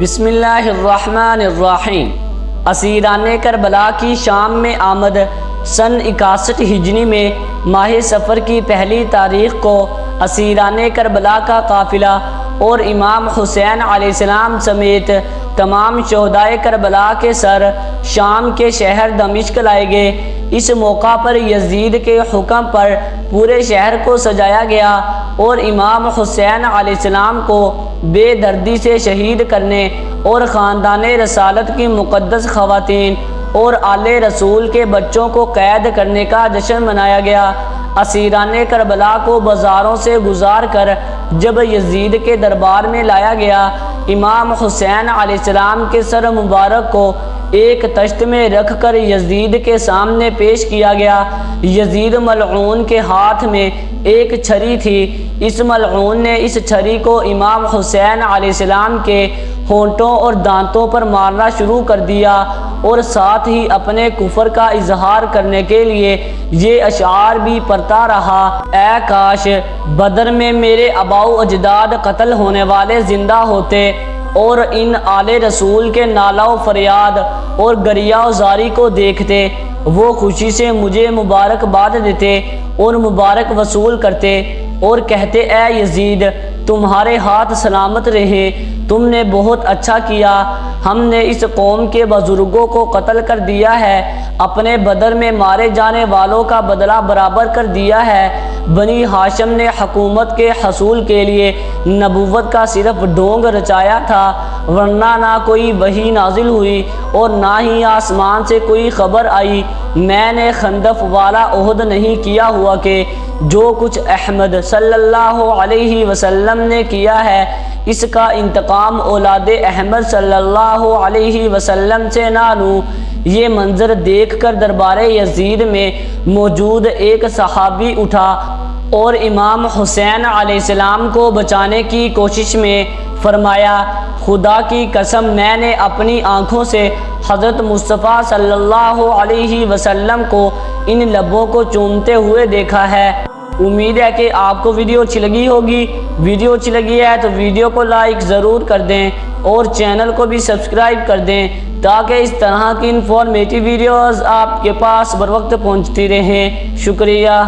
بسم اللہ الرحمن الرحیم۔ اسیران کربلا کی شام میں آمد۔ سن 61 ہجری میں ماہ صفر کی پہلی تاریخ کو اسیران کربلا کا قافلہ اور امام حسین علیہ السلام سمیت تمام شہدائے کربلا کے سر شام کے شہر دمشق لائے گئے۔ اس موقع پر یزید کے حکم پر پورے شہر کو سجایا گیا اور امام حسین علیہ السلام کو بے دردی سے شہید کرنے اور خاندان رسالت کی مقدس خواتین اور آل رسول کے بچوں کو قید کرنے کا جشن منایا گیا۔ اسیران کربلا کو بازاروں سے گزار کر جب یزید کے دربار میں لایا گیا، امام حسین علیہ السلام کے سر مبارک کو ایک تشت میں رکھ کر یزید کے سامنے پیش کیا گیا۔ یزید ملعون کے ہاتھ میں ایک چھری تھی۔ اس ملعون نے اس چھری کو امام حسین علیہ السلام کے ہونٹوں اور دانتوں پر مارنا شروع کر دیا اور ساتھ ہی اپنے کفر کا اظہار کرنے کے لیے یہ اشعار بھی پڑھتا رہا: اے کاش بدر میں میرے آباء و اجداد قتل ہونے والے زندہ ہوتے اور ان آل رسول کے نالہ و فریاد اور گریہ و زاری کو دیکھتے، وہ خوشی سے مجھے مبارکباد دیتے اور مبارک وصول کرتے اور کہتے: اے یزید، تمہارے ہاتھ سلامت رہے، تم نے بہت اچھا کیا، ہم نے اس قوم کے بزرگوں کو قتل کر دیا ہے، اپنے بدر میں مارے جانے والوں کا بدلہ برابر کر دیا ہے۔ بنی ہاشم نے حکومت کے حصول کے لیے نبوت کا صرف ڈھونگ رچایا تھا، ورنہ نہ کوئی وحی نازل ہوئی اور نہ ہی آسمان سے کوئی خبر آئی۔ میں نے خندق والا عہد نہیں کیا ہوا کہ جو کچھ احمد صلی اللہ علیہ وسلم نے کیا ہے، اس کا انتقام اولاد احمد صلی اللہ علیہ وسلم سے نہ لوں۔ یہ منظر دیکھ کر دربار یزید میں موجود ایک صحابی اٹھا اور امام حسین علیہ السلام کو بچانے کی کوشش میں فرمایا: خدا کی قسم، میں نے اپنی آنکھوں سے حضرت مصطفیٰ صلی اللہ علیہ وسلم کو ان لبوں کو چومتے ہوئے دیکھا ہے۔ امید ہے کہ آپ کو ویڈیو اچھی لگی ہوگی۔ ویڈیو اچھی لگی ہے تو ویڈیو کو لائک ضرور کر دیں اور چینل کو بھی سبسکرائب کر دیں تاکہ اس طرح کی انفارمیٹیو ویڈیوز آپ کے پاس بر وقت پہنچتی رہیں۔ شکریہ۔